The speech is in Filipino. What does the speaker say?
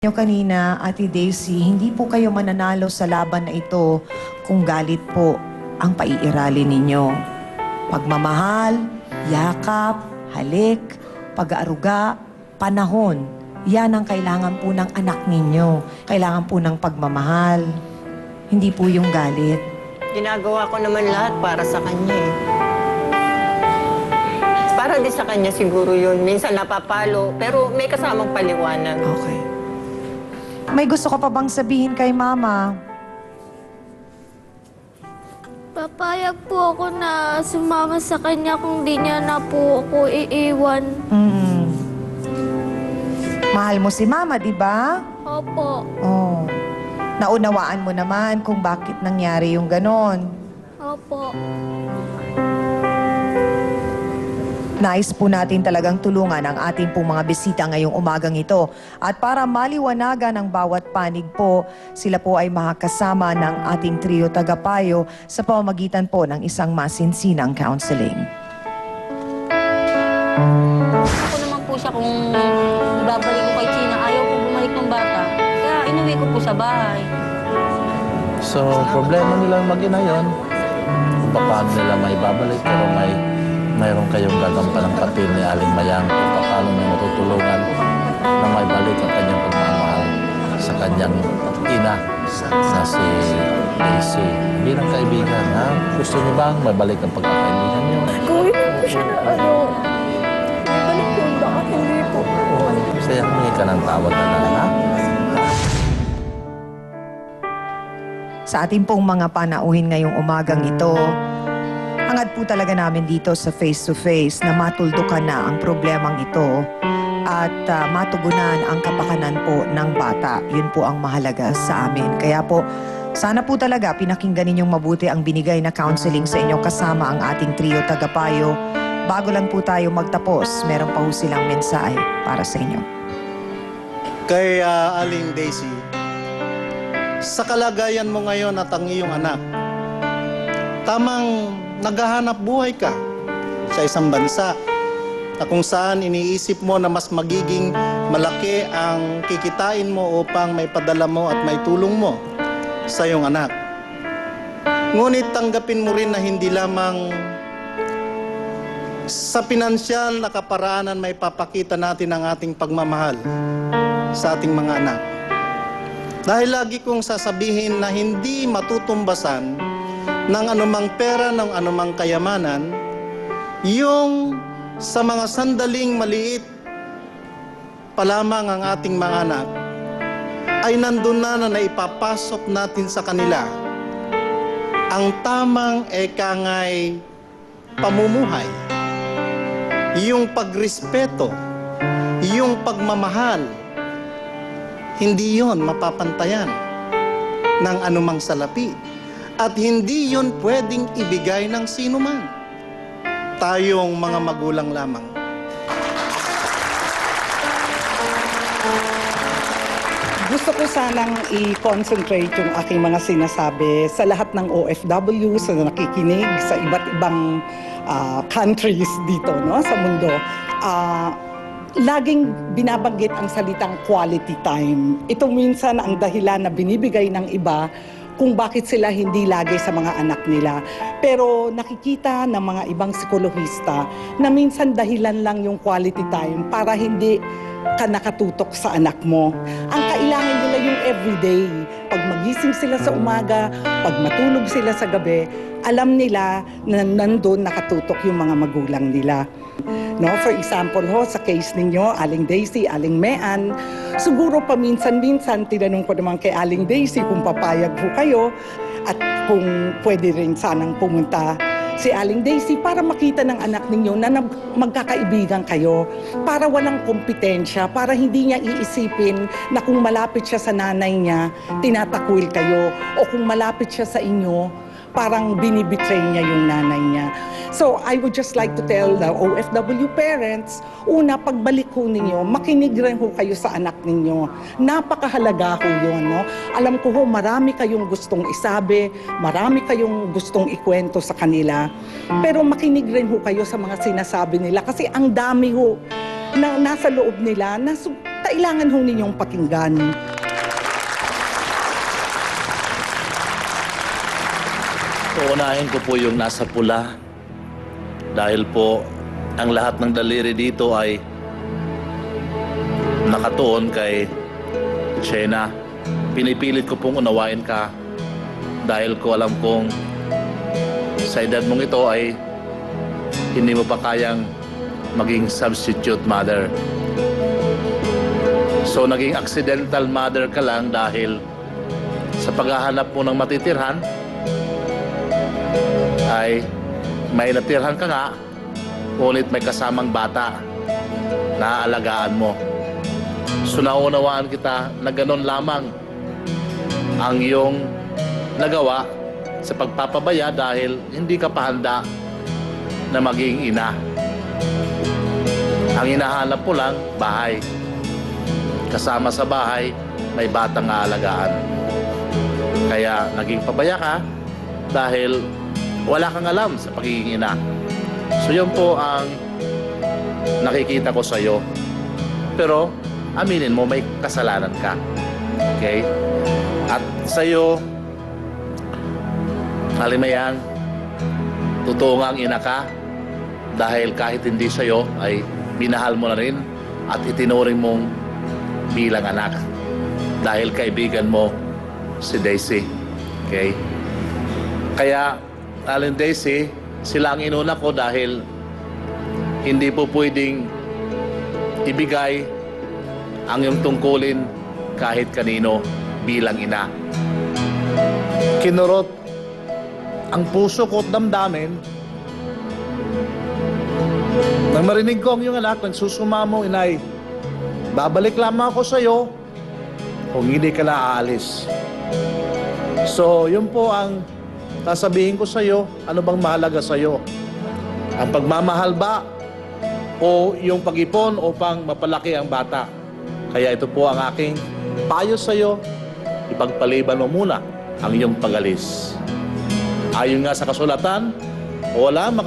Nyo kanina, Ate Daisy, hindi po kayo mananalo sa laban na ito kung galit po ang paiiralin ninyo. Pagmamahal, yakap, halik, pag-aaruga, panahon, yan ang kailangan po ng anak ninyo. Kailangan po ng pagmamahal, hindi po yung galit. Ginagawa ko naman lahat para sa kanya eh. Para din sa kanya siguro yun. Minsan napapalo, pero may kasamang paliwanag. Okay. May gusto ka pa bang sabihin kay Mama? Papayag po ako na sumama sa kanya kung di niya na po ako iiwan. Mahal mo si Mama, di ba? Opo. Oh. Naunawaan mo naman kung bakit nangyari yung ganon. Opo. Nais po natin talagang tulungan ang ating pong mga bisita ngayong umagang ito. At para maliwanagan ang bawat panig po, sila po ay makakasama ng ating trio tagapayo sa pamamagitan po ng isang masinsinang counseling. Ako naman po siya kung babalik ko kay China, ayaw po bumalik ng bata. Kaya inuwi ko po sa bahay. So, problema nilang mag-ina yun. Kung paano nila may babalik, pero mayroon kayong gagampalang papel ni Aling Mayang kung paano niya matutulungan na may balik ang kanyang pagmamahal sa kanyang ina na si Daisy. Bilang kaibigan, ha? Gusto niyo bang mabalik ang pagkakaibigan niyo? Gawin po siya na balik po, bakit hindi po? Saya humingi ka ng tawad na lang, ha? Sa ating pong mga panauhin ngayong umagang ito, hangad po talaga namin dito sa face-to-face na matuldukan na ang problemang ito at matugunan ang kapakanan po ng bata. Yun po ang mahalaga sa amin. Kaya po, sana po talaga pinakinggan ninyong mabuti ang binigay na counseling sa inyo kasama ang ating trio tagapayo. Bago lang po tayo magtapos, meron pa po silang mensahe para sa inyo. Kay Aling Daisy, sa kalagayan mo ngayon at ang iyong anak, tamang naghahanap buhay ka sa isang bansa na kung saan iniisip mo na mas magiging malaki ang kikitain mo upang may padala mo at may tulong mo sa iyong anak. Ngunit tanggapin mo rin na hindi lamang sa pinansyal na kaparaanan may papakita natin ang ating pagmamahal sa ating mga anak. Dahil lagi kong sasabihin na hindi matutumbasan ng anumang pera, ng anumang kayamanan, yung sa mga sandaling maliit pa lamang ang ating mga anak, ay nandun na naipapasok natin sa kanila ang tamang ekangay pamumuhay, yung pagrespeto, yung pagmamahal. Hindi yon mapapantayan ng anumang salapi. At hindi yon pwedeng ibigay ng sino man. Tayong mga magulang lamang. Gusto ko sanang i-concentrate yung aking mga sinasabi sa lahat ng OFW, sa nakikinig sa iba't ibang countries dito, no, sa mundo. Laging binabanggit ang salitang quality time. Ito minsan ang dahilan na binibigay ng iba kung bakit sila hindi lagi sa mga anak nila. Pero nakikita ng mga ibang psikologista na minsan dahilan lang yung quality time para hindi ka nakatutok sa anak mo. Ang kailangan nila yung everyday. Pag magising sila sa umaga, pag matulog sila sa gabi, alam nila na nandun nakatutok yung mga magulang nila. No, for example ho, sa case ninyo, Aling Daisy, Aling Mean, siguro paminsan-minsan tinanong ko naman kay Aling Daisy kung papayag po kayo at kung pwede rin sanang pumunta si Aling Daisy para makita ng anak ninyo na magkakaibigan kayo, para walang kompetensya, para hindi niya iisipin na kung malapit siya sa nanay niya, tinatakwil kayo, o kung malapit siya sa inyo, parang binibitray niya yung nanay niya. So, I would just like to tell the OFW parents, una, pagbalik ho ninyo, makinig rin ho kayo sa anak ninyo. Napakahalaga ho yun, no? Alam ko ho, marami kayong gustong isabi, marami kayong gustong ikwento sa kanila, pero makinig rin ho kayo sa mga sinasabi nila kasi ang dami ho na nasa loob nila na kailangan ho ninyong pakinggan. Uunahin ko po yung nasa pula. Dahil po, ang lahat ng daliri dito ay nakatuon kay Chena. Pinipilit ko pong unawain ka dahil ko alam kong sa edad mong ito ay hindi mo pa kayang maging substitute mother. So naging accidental mother ka lang dahil sa paghahanap mo ng matitirhan ay may natirhan ka nga, ngunit may kasamang bata na aalagaan mo. So naunawaan kita na ganun lamang ang iyong nagawa sa pagpapabaya dahil hindi ka pa handa na maging ina. Ang hinahanap mo lang, bahay. Kasama sa bahay, may batang aalagaan. Kaya naging pabaya ka dahil wala kang alam sa pagiging ina. So yun po ang nakikita ko sa'yo. Pero aminin mo, may kasalanan ka. Okay? At sa'yo, Alimayang, totoo nga ang ina ka dahil kahit hindi sa'yo ay minahal mo na rin at itinuring mong bilang anak dahil kaibigan mo si Daisy. Okay? Kaya, Aling Daisy, sila ang inuna ko dahil hindi po pwedeng ibigay ang iyong tungkulin kahit kanino bilang ina. Kinurot ang puso ko at damdamin nang marinig ko ang iyong anak nagsusumamo, inay, babalik lamang ako sa iyo kung hindi ka na aalis. So, yun po ang sasabihin ko sa iyo. Ano bang mahalaga sa iyo? Ang pagmamahal ba o yung pag-ipon upang mapalaki ang bata? Kaya ito po ang aking payo sa iyo. Ipagpaliban mo muna ang iyong pag-alis. Ayon nga sa kasulatan, wala